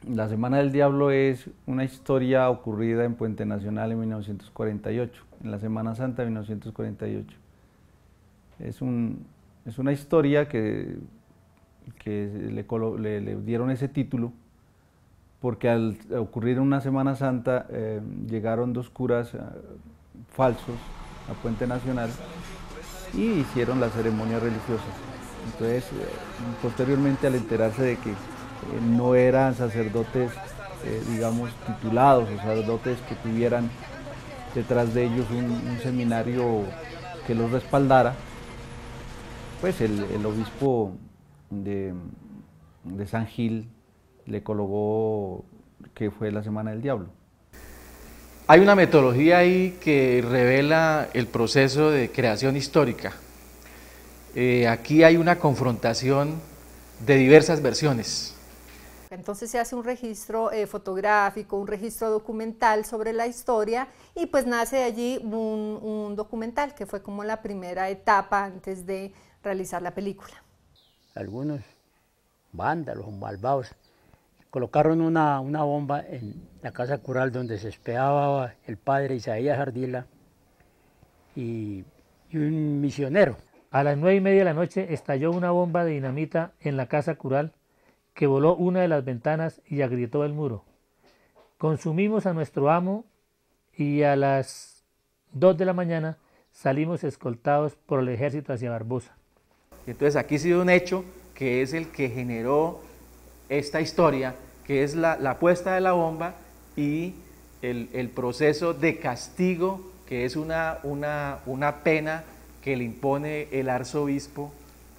La Semana del Diablo es una historia ocurrida en Puente Nacional en 1948, en la Semana Santa de 1948. Es una historia que le dieron ese título porque al ocurrir una Semana Santa llegaron dos curas falsos a Puente Nacional y hicieron las ceremonias religiosas. Entonces, posteriormente al enterarse de que no eran sacerdotes, digamos, titulados o sacerdotes que tuvieran detrás de ellos un seminario que los respaldara, pues el obispo de San Gil le colocó que fue la Semana del Diablo. Hay una metodología ahí que revela el proceso de creación histórica. Aquí hay una confrontación de diversas versiones. Entonces se hace un registro fotográfico, un registro documental sobre la historia y pues nace de allí un documental que fue como la primera etapa antes de realizar la película. Algunos vándalos o malvados colocaron una bomba en la casa cural donde se hospedaba el padre Isaías Ardila y un misionero. A las 9:30 de la noche estalló una bomba de dinamita en la casa cural que voló una de las ventanas y agrietó el muro. Consumimos a nuestro amo y a las 2 de la mañana salimos escoltados por el ejército hacia Barbosa. Entonces aquí ha sido un hecho que es el que generó esta historia, que es la puesta de la bomba y el proceso de castigo, que es una pena que le impone el arzobispo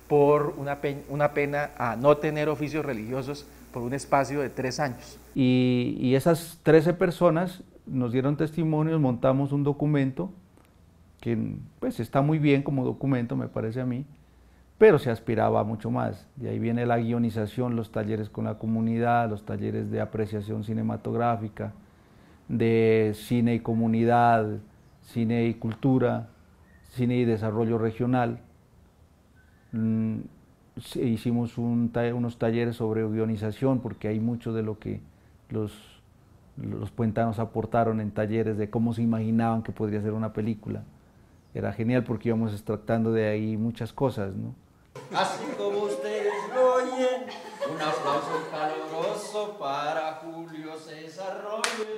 por una pena a no tener oficios religiosos por un espacio de 3 años. Y esas 13 personas nos dieron testimonios, montamos un documento que pues está muy bien como documento, me parece a mí, pero se aspiraba a mucho más. De ahí viene la guionización, los talleres con la comunidad, los talleres de apreciación cinematográfica, de cine y comunidad, cine y cultura, cine y desarrollo regional. Hicimos unos talleres sobre guionización, porque hay mucho de lo que los puentanos aportaron en talleres de cómo se imaginaban que podría ser una película. Era genial porque íbamos extractando de ahí muchas cosas, ¿no? Así como ustedes lo oyen, un aplauso caluroso para Julio César Royo.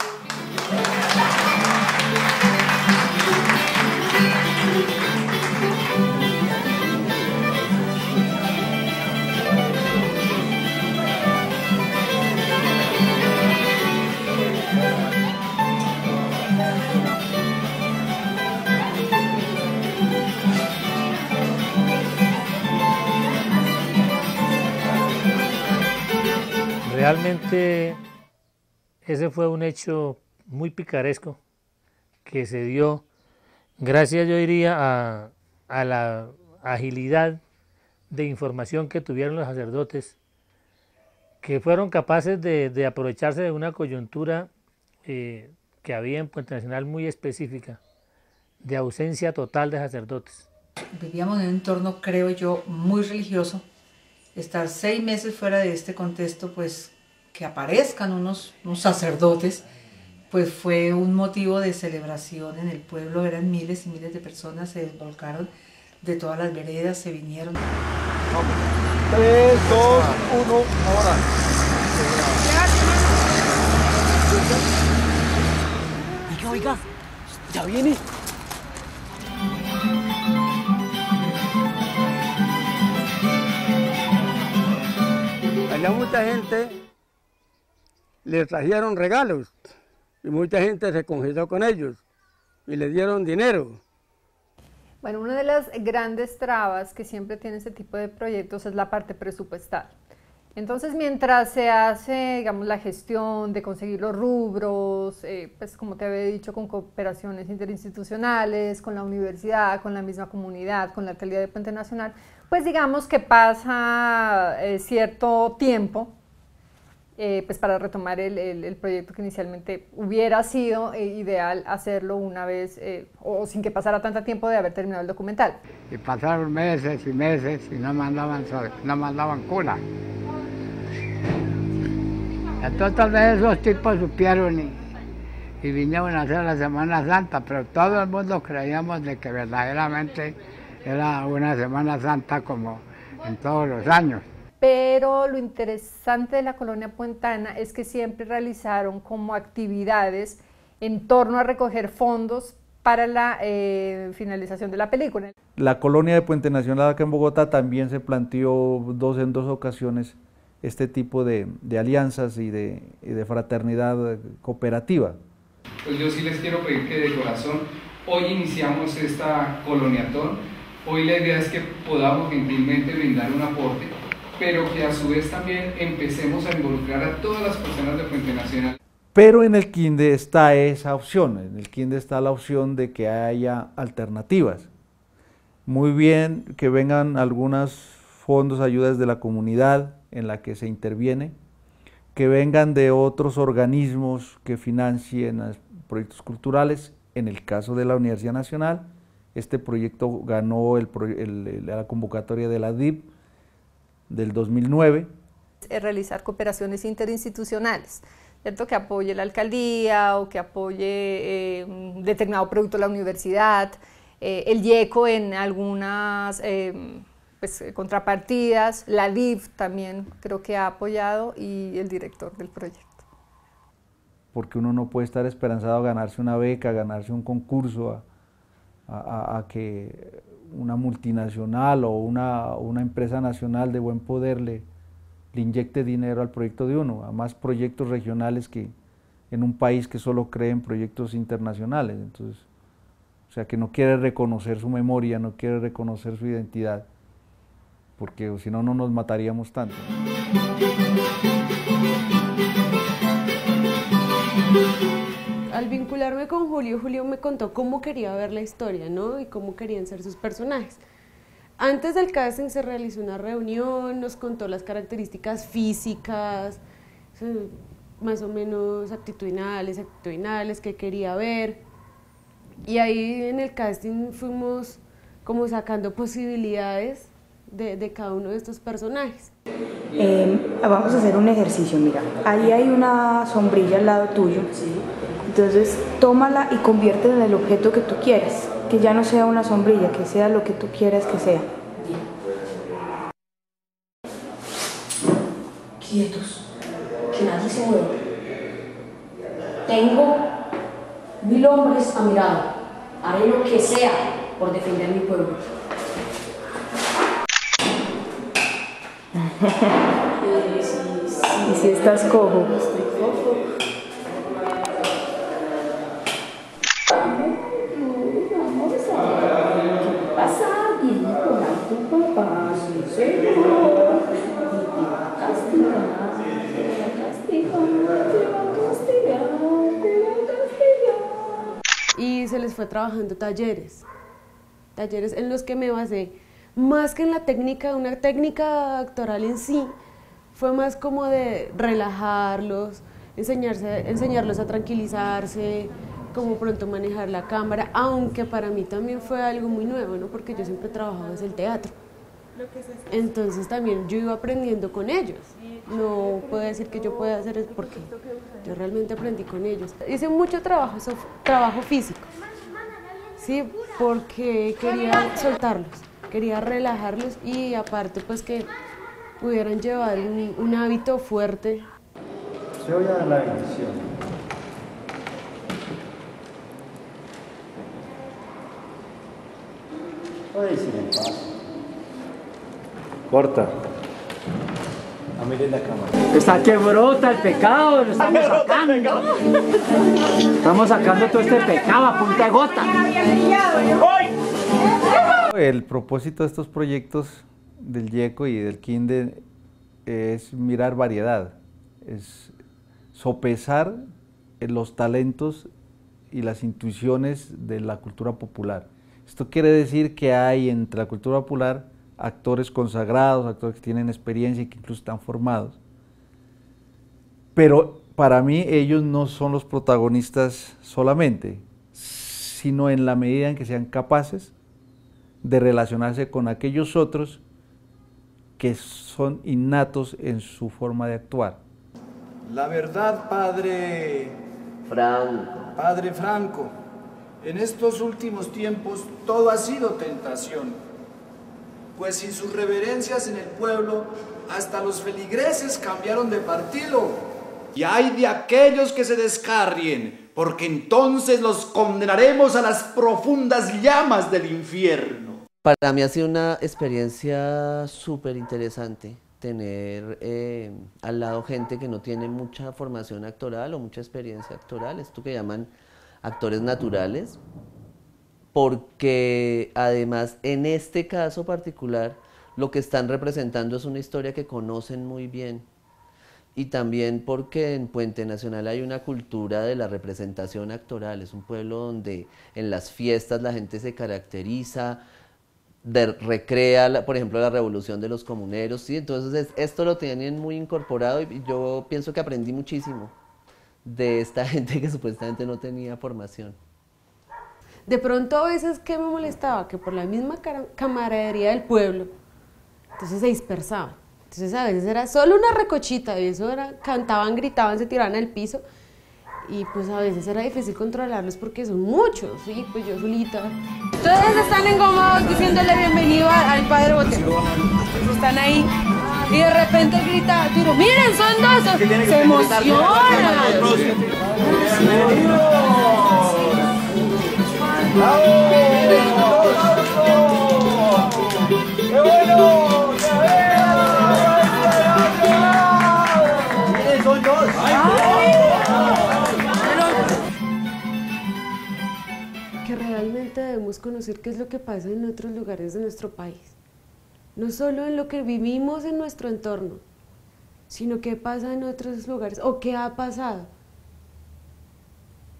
Realmente ese fue un hecho muy picaresco que se dio gracias, yo diría, a la agilidad de información que tuvieron los sacerdotes, que fueron capaces de aprovecharse de una coyuntura que había en Puente Nacional muy específica, de ausencia total de sacerdotes. Vivíamos en un entorno, creo yo, muy religioso. Estar 6 meses fuera de este contexto, pues que aparezcan unos sacerdotes, pues fue un motivo de celebración en el pueblo. Eran miles y miles de personas, se desvolcaron de todas las veredas, se vinieron. 3, 2, 1, ahora. Oiga, ya viene. Allá mucha gente le trajeron regalos y mucha gente se congeló con ellos y le dieron dinero. Bueno, una de las grandes trabas que siempre tiene este tipo de proyectos es la parte presupuestal. Entonces, mientras se hace, digamos, la gestión de conseguir los rubros, pues como te había dicho, con cooperaciones interinstitucionales, con la universidad, con la misma comunidad, con la alcaldía de Puente Nacional, pues digamos que pasa cierto tiempo pues para retomar el proyecto que inicialmente hubiera sido ideal hacerlo una vez o sin que pasara tanto tiempo de haber terminado el documental. Y pasaron meses y meses y no mandaban cola. Entonces tal vez esos tipos supieron y vinieron a hacer la Semana Santa, pero todo el mundo creíamos de que verdaderamente era una Semana Santa como en todos los años. Pero lo interesante de la Colonia Puentana es que siempre realizaron como actividades en torno a recoger fondos para la finalización de la película. La colonia de Puente Nacional acá en Bogotá también se planteó en dos ocasiones este tipo de alianzas y de fraternidad cooperativa. Pues yo sí les quiero pedir que de corazón hoy iniciamos esta coloniatón. Hoy la idea es que podamos gentilmente brindar un aporte, pero que a su vez también empecemos a involucrar a todas las personas de Puente Nacional. Pero en el Quinde está esa opción, en el Quinde está la opción de que haya alternativas. Muy bien que vengan algunos fondos, ayudas de la comunidad en la que se interviene, que vengan de otros organismos que financien proyectos culturales. En el caso de la Universidad Nacional, este proyecto ganó la convocatoria de la DIP del 2009. Realizar cooperaciones interinstitucionales, ¿cierto? Que apoye la alcaldía o que apoye determinado producto de la universidad, el IECO en algunas contrapartidas, la DIF también creo que ha apoyado y el director del proyecto. Porque uno no puede estar esperanzado a ganarse una beca, a ganarse un concurso, a que una multinacional o una empresa nacional de buen poder le inyecte dinero al proyecto de uno, a más proyectos regionales que en un país que solo cree en proyectos internacionales. Entonces, o sea, que no quiere reconocer su memoria, no quiere reconocer su identidad, porque si no, no nos mataríamos tanto. Al vincularme con Julio, Julio me contó cómo quería ver la historia, ¿no? Y cómo querían ser sus personajes. Antes del casting se realizó una reunión, nos contó las características físicas, más o menos actitudinales que quería ver. Y ahí en el casting fuimos como sacando posibilidades de cada uno de estos personajes. Vamos a hacer un ejercicio, mira, ahí hay una sombrilla al lado tuyo, entonces tómala y conviértela en el objeto que tú quieres, que ya no sea una sombrilla, que sea lo que tú quieras que sea. Quietos, que nadie se mueva. Tengo 1000 hombres a mi lado, haré lo que sea por defender mi pueblo. ¿Y si estás cojo? Y se les fue trabajando talleres en los que me basé, más que en la técnica, una técnica actoral en sí, fue más como de relajarlos, enseñarlos a tranquilizarse, cómo pronto manejar la cámara, aunque para mí también fue algo muy nuevo, ¿no? Porque yo siempre he trabajado desde el teatro. Entonces también yo iba aprendiendo con ellos. No puedo decir que yo pueda hacer eso porque yo realmente aprendí con ellos. Hice mucho trabajo físico, sí, porque quería soltarlos, quería relajarlos y aparte pues que pudieran llevar un hábito fuerte. Se voy a dar la bendición. Puedes ir en paz. Corta. A mirar la cámara. Está que brota el pecado, lo estamos sacando. Estamos sacando todo este pecado a punta de gota. El propósito de estos proyectos del IECO y del Quinde es mirar variedad, es sopesar los talentos y las intuiciones de la cultura popular. Esto quiere decir que hay entre la cultura popular actores consagrados, actores que tienen experiencia y que incluso están formados. Pero para mí ellos no son los protagonistas solamente, sino en la medida en que sean capaces de relacionarse con aquellos otros que son innatos en su forma de actuar. La verdad, padre Franco, en estos últimos tiempos todo ha sido tentación, pues sin sus reverencias en el pueblo, hasta los feligreses cambiaron de partido. Y hay de aquellos que se descarrien, porque entonces los condenaremos a las profundas llamas del infierno. Para mí ha sido una experiencia súper interesante tener al lado gente que no tiene mucha formación actoral o mucha experiencia actoral, esto que llaman actores naturales, porque además en este caso particular lo que están representando es una historia que conocen muy bien, y también porque en Puente Nacional hay una cultura de la representación actoral, es un pueblo donde en las fiestas la gente se caracteriza, recrea, por ejemplo, la revolución de los comuneros, ¿sí? Entonces esto lo tienen muy incorporado y yo pienso que aprendí muchísimo de esta gente que supuestamente no tenía formación. De pronto a veces, ¿qué me molestaba? Que por la misma camaradería del pueblo, entonces se dispersaban. Entonces a veces era solo una recochita y eso era, cantaban, gritaban, se tiraban al piso y pues a veces era difícil controlarlos porque son muchos, sí, pues yo solita. Ustedes están engomados diciéndole bienvenido al padre Botero. Entonces están ahí y de repente él grita, tiro, miren, son dos, se emocionan. ¡Qué bueno! ¡Son dos! Que realmente debemos conocer qué es lo que pasa en otros lugares de nuestro país. No solo en lo que vivimos en nuestro entorno, sino qué pasa en otros lugares o qué ha pasado.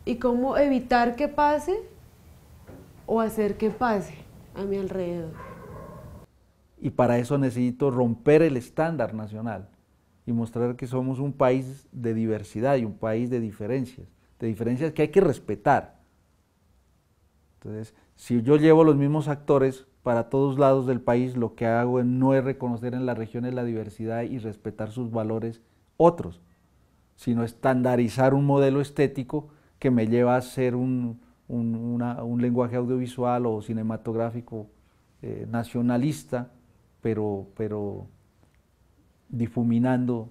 Y cómo evitar que pase o hacer que pase a mi alrededor. Y para eso necesito romper el estándar nacional y mostrar que somos un país de diversidad y un país de diferencias que hay que respetar. Entonces, si yo llevo los mismos actores para todos lados del país, lo que hago no es reconocer en las regiones la diversidad y respetar sus valores otros, sino estandarizar un modelo estético que me lleva a ser un lenguaje audiovisual o cinematográfico nacionalista, pero difuminando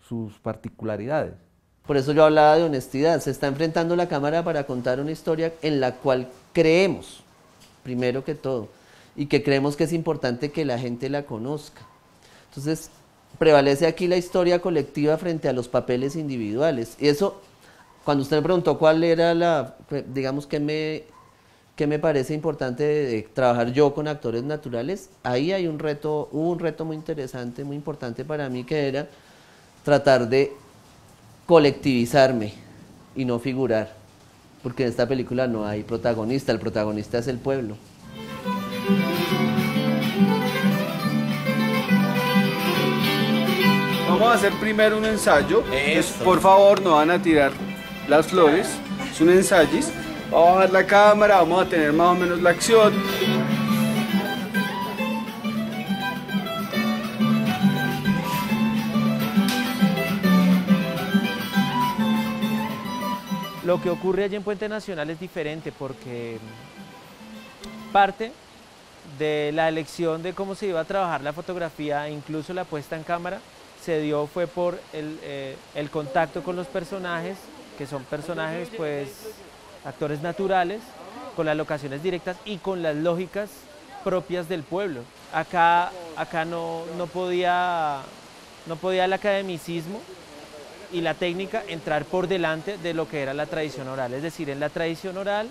sus particularidades. Por eso yo hablaba de honestidad, se está enfrentando la cámara para contar una historia en la cual creemos, primero que todo, y que creemos que es importante que la gente la conozca. Entonces, prevalece aquí la historia colectiva frente a los papeles individuales. Y eso, cuando usted me preguntó cuál era digamos, qué me parece importante de trabajar yo con actores naturales, ahí hay hubo un reto muy interesante, muy importante para mí, que era tratar de colectivizarme y no figurar, porque en esta película no hay protagonista, el protagonista es el pueblo. Vamos a hacer primero un ensayo. Entonces, por favor, no van a tirar las flores, es un ensayo. Vamos a bajar la cámara, vamos a tener más o menos la acción. Lo que ocurre allí en Puente Nacional es diferente porque parte de la elección de cómo se iba a trabajar la fotografía e incluso la puesta en cámara fue por el contacto con los personajes, que son personajes, pues, actores naturales, con las locaciones directas y con las lógicas propias del pueblo. Acá no podía el academicismo y la técnica entrar por delante de lo que era la tradición oral. Es decir, en la tradición oral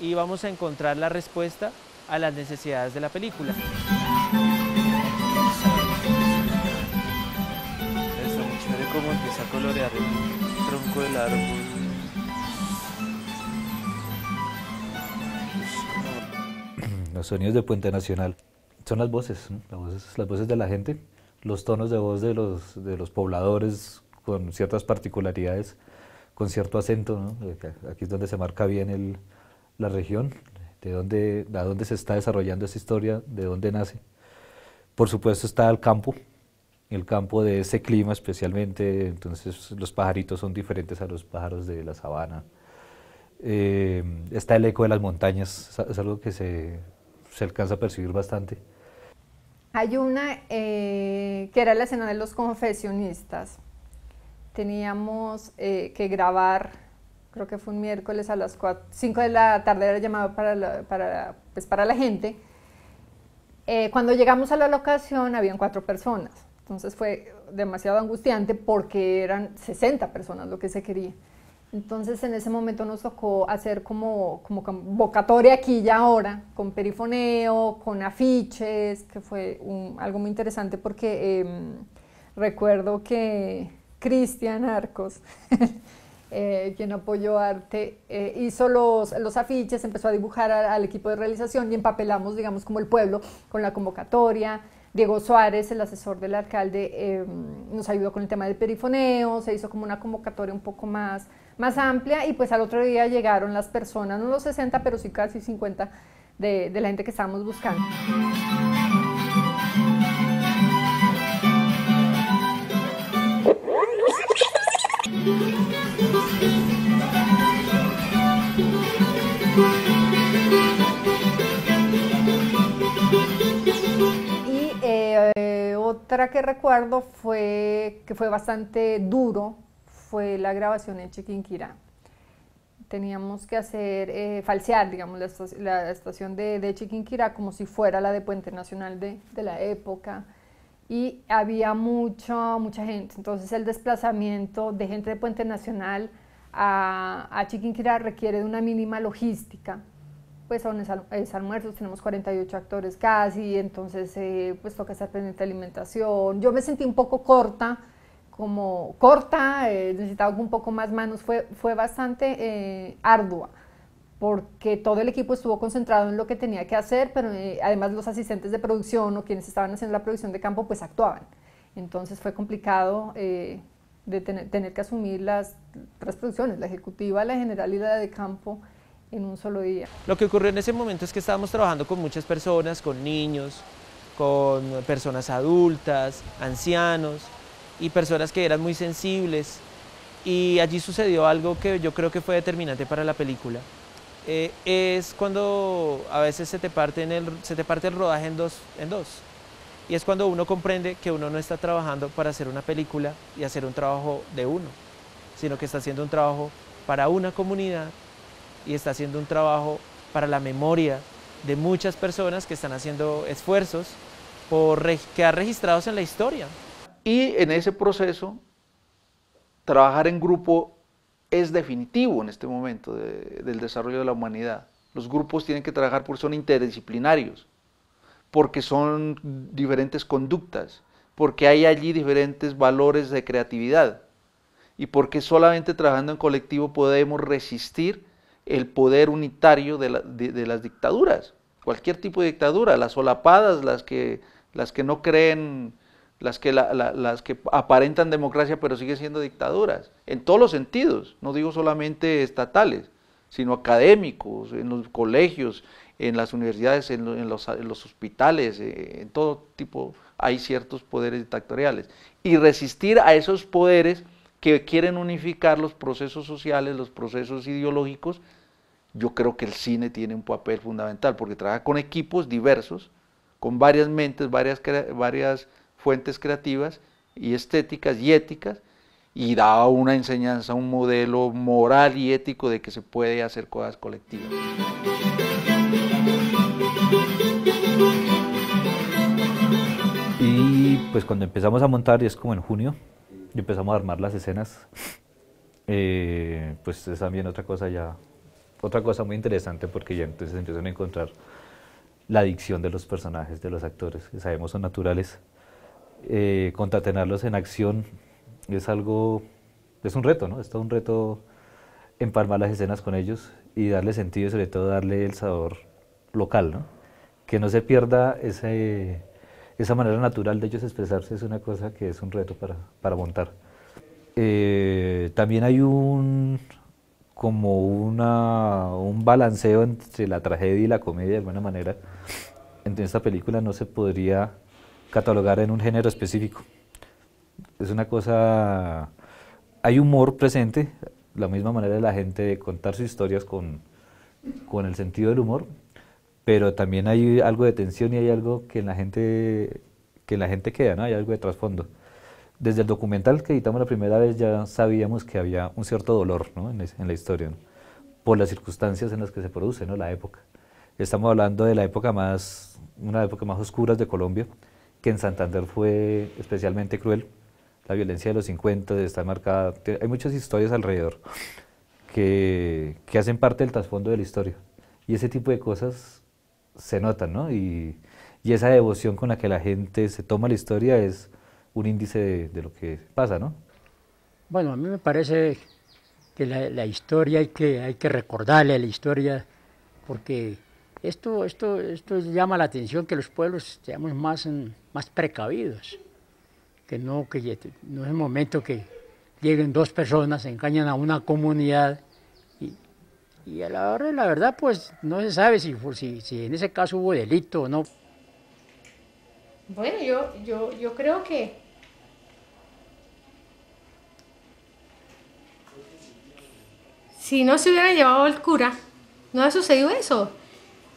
íbamos a encontrar la respuesta a las necesidades de la película. Está muy chévere cómo empieza a colorear el tronco del árbol. Los sonidos de Puente Nacional son las voces, ¿no? Las voces de la gente, los tonos de voz de los pobladores con ciertas particularidades, con cierto acento, ¿no? Aquí es donde se marca bien la región, a dónde se está desarrollando esa historia, de dónde nace. Por supuesto está el campo, el campo de ese clima especialmente, entonces los pajaritos son diferentes a los pájaros de la sabana. Está el eco de las montañas, es algo que se alcanza a percibir bastante. Hay una que era la escena de los confesionistas. Teníamos que grabar, creo que fue un miércoles a las 5 de la tarde, era llamado para la gente. Cuando llegamos a la locación habían 4 personas, entonces fue demasiado angustiante porque eran 60 personas lo que se quería. Entonces en ese momento nos tocó hacer como convocatoria aquí y ahora, con perifoneo, con afiches, que fue algo muy interesante porque recuerdo que Cristian Arcos, quien apoyó arte, hizo los afiches, empezó a dibujar al equipo de realización y empapelamos, digamos, como el pueblo con la convocatoria. Diego Suárez, el asesor del alcalde, nos ayudó con el tema del perifoneo, se hizo como una convocatoria un poco más amplia y pues al otro día llegaron las personas, no los 60, pero sí casi 50 de la gente que estábamos buscando. Otra que recuerdo que fue bastante duro fue la grabación en Chiquinquirá. Teníamos que falsear, digamos, la estación de Chiquinquirá como si fuera la de Puente Nacional de la época, y había mucha gente, entonces el desplazamiento de gente de Puente Nacional a Chiquinquirá requiere de una mínima logística. Pues son almuerzos, tenemos 48 actores casi, entonces pues toca estar pendiente de alimentación. Yo me sentí un poco corta, necesitaba un poco más manos, fue bastante ardua, porque todo el equipo estuvo concentrado en lo que tenía que hacer, pero además los asistentes de producción o quienes estaban haciendo la producción de campo pues actuaban. Entonces fue complicado de tener que asumir las 3 producciones, la ejecutiva, la general y la de campo, en un solo día. Lo que ocurrió en ese momento es que estábamos trabajando con muchas personas, con niños, con personas adultas, ancianos y personas que eran muy sensibles, y allí sucedió algo que yo creo que fue determinante para la película. Es cuando a veces se te parte el rodaje en dos, y es cuando uno comprende que uno no está trabajando para hacer una película y hacer un trabajo de uno, sino que está haciendo un trabajo para una comunidad y está haciendo un trabajo para la memoria de muchas personas que están haciendo esfuerzos por quedar registrados en la historia. Y en ese proceso, trabajar en grupo es definitivo en este momento del desarrollo de la humanidad. Los grupos tienen que trabajar porque son interdisciplinarios, porque son diferentes conductas, porque hay allí diferentes valores de creatividad, y porque solamente trabajando en colectivo podemos resistir el poder unitario de las dictaduras, cualquier tipo de dictadura, las solapadas, las que no creen, las que aparentan democracia pero siguen siendo dictaduras, en todos los sentidos, no digo solamente estatales, sino académicos, en los colegios, en las universidades, en los hospitales, en todo tipo hay ciertos poderes dictatoriales, y resistir a esos poderes que quieren unificar los procesos sociales, los procesos ideológicos. Yo creo que el cine tiene un papel fundamental porque trabaja con equipos diversos, con varias mentes, varias fuentes creativas y estéticas y éticas, y da una enseñanza, un modelo moral y ético de que se puede hacer cosas colectivas. Y pues cuando empezamos a montar, y es como en junio, y empezamos a armar las escenas, pues es también otra cosa muy interesante, porque ya entonces empiezan a encontrar la dicción de los personajes, de los actores, que sabemos son naturales. Concatenarlos en acción es un reto, ¿no? Es todo un reto empalmar las escenas con ellos y darle sentido y sobre todo darle el sabor local, ¿no? Que no se pierda esa manera natural de ellos expresarse, es una cosa que es un reto para montar. También hay un balanceo entre la tragedia y la comedia de alguna manera. En esta película no se podría catalogar en un género específico. es una cosa, hay humor presente, la misma manera de la gente de contar sus historias con el sentido del humor, pero también hay algo de tensión y hay algo que en la gente queda, ¿no? Hay algo de trasfondo. Desde el documental que editamos la primera vez ya sabíamos que había un cierto dolor, ¿no? en la historia, ¿no? Por las circunstancias en las que se produce, ¿no? La época. Estamos hablando de una época más oscura de Colombia, que en Santander fue especialmente cruel. La violencia de los 50 está marcada, hay muchas historias alrededor que hacen parte del trasfondo de la historia. Y ese tipo de cosas se notan, ¿no? Y esa devoción con la que la gente se toma la historia es un índice de lo que pasa, ¿no? Bueno, a mí me parece que la historia hay que recordarle a la historia, porque esto llama la atención, que los pueblos seamos más precavidos, que no es el momento que lleguen dos personas, engañan a una comunidad y a la hora de la verdad pues no se sabe si en ese caso hubo delito o no. Bueno, yo creo que si no se hubiera llevado el cura, no ha sucedido eso.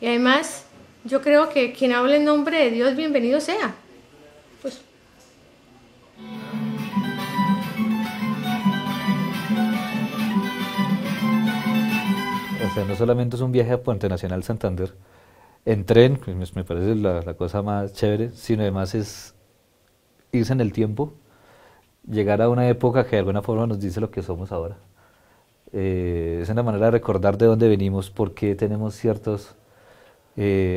Y además, yo creo que quien hable en nombre de Dios, bienvenido sea. Pues. O sea, no solamente es un viaje a Puente Nacional Santander en tren, pues me parece la cosa más chévere, sino además es irse en el tiempo, llegar a una época que de alguna forma nos dice lo que somos ahora. Es una manera de recordar de dónde venimos, por qué tenemos ciertas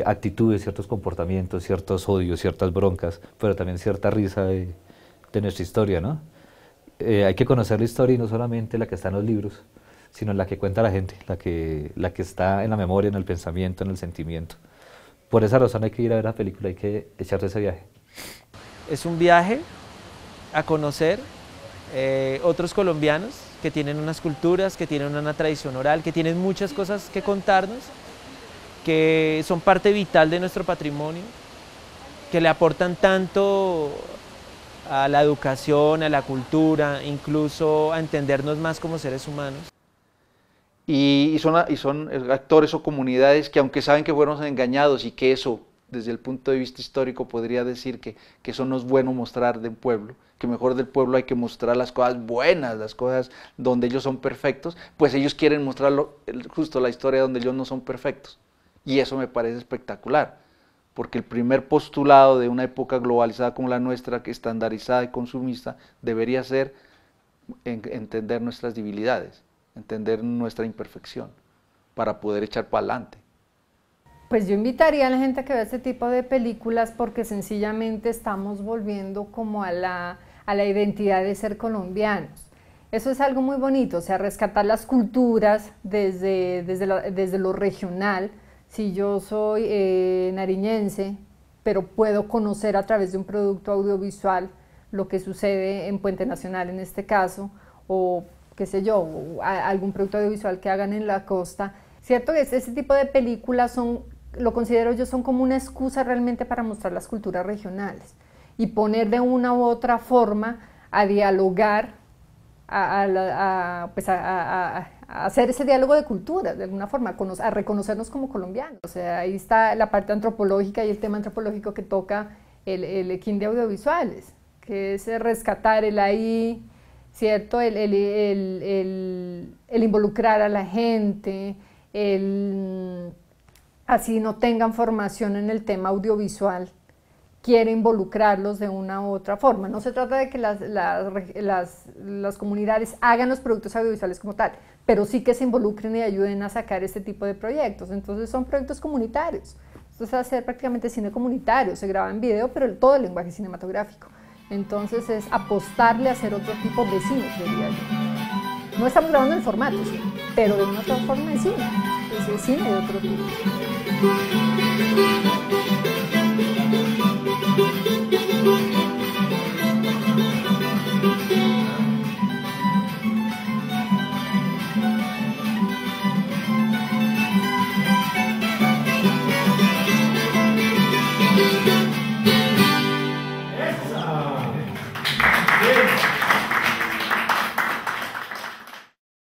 actitudes, ciertos comportamientos, ciertos odios, ciertas broncas, pero también cierta risa de nuestra historia, ¿no? Hay que conocer la historia y no solamente la que está en los libros, sino la que cuenta la gente, la que está en la memoria, en el pensamiento, en el sentimiento. Por esa razón hay que ir a ver la película, hay que echarse ese viaje. Es un viaje a conocer otros colombianos que tienen unas culturas, que tienen una tradición oral, que tienen muchas cosas que contarnos, que son parte vital de nuestro patrimonio, que le aportan tanto a la educación, a la cultura, incluso a entendernos más como seres humanos. Y son actores o comunidades que, aunque saben que fueron engañados y que eso, desde el punto de vista histórico, podría decir que eso no es bueno mostrar de un pueblo, que mejor del pueblo hay que mostrar las cosas buenas, las cosas donde ellos son perfectos, pues ellos quieren mostrar justo la historia donde ellos no son perfectos. Y eso me parece espectacular, porque el primer postulado de una época globalizada como la nuestra, que estandarizada y consumista, debería ser entender nuestras debilidades, entender nuestra imperfección, para poder echar para adelante. Pues yo invitaría a la gente a que vea este tipo de películas, porque sencillamente estamos volviendo como a la identidad de ser colombianos. Eso es algo muy bonito, o sea, rescatar las culturas desde lo regional. Si yo soy nariñense, pero puedo conocer a través de un producto audiovisual lo que sucede en Puente Nacional en este caso, o qué sé yo, algún producto audiovisual que hagan en la costa. Cierto que ese tipo de películas lo considero yo, son como una excusa realmente para mostrar las culturas regionales y poner de una u otra forma a dialogar, a hacer ese diálogo de culturas, de alguna forma, a reconocernos como colombianos. O sea, ahí está la parte antropológica y el tema antropológico que toca el equín de audiovisuales, que es rescatar el ahí, ¿cierto? El involucrar a la gente, así no tengan formación en el tema audiovisual, quiere involucrarlos de una u otra forma. No se trata de que las comunidades hagan los productos audiovisuales como tal, pero sí que se involucren y ayuden a sacar este tipo de proyectos. Entonces son proyectos comunitarios. Esto es hacer prácticamente cine comunitario, se graba en video, pero todo el lenguaje cinematográfico. Entonces es apostarle a hacer otro tipo de cine, diría yo. No estamos grabando en formato, sí, pero de una otra forma de cine. Es cine de otro tipo.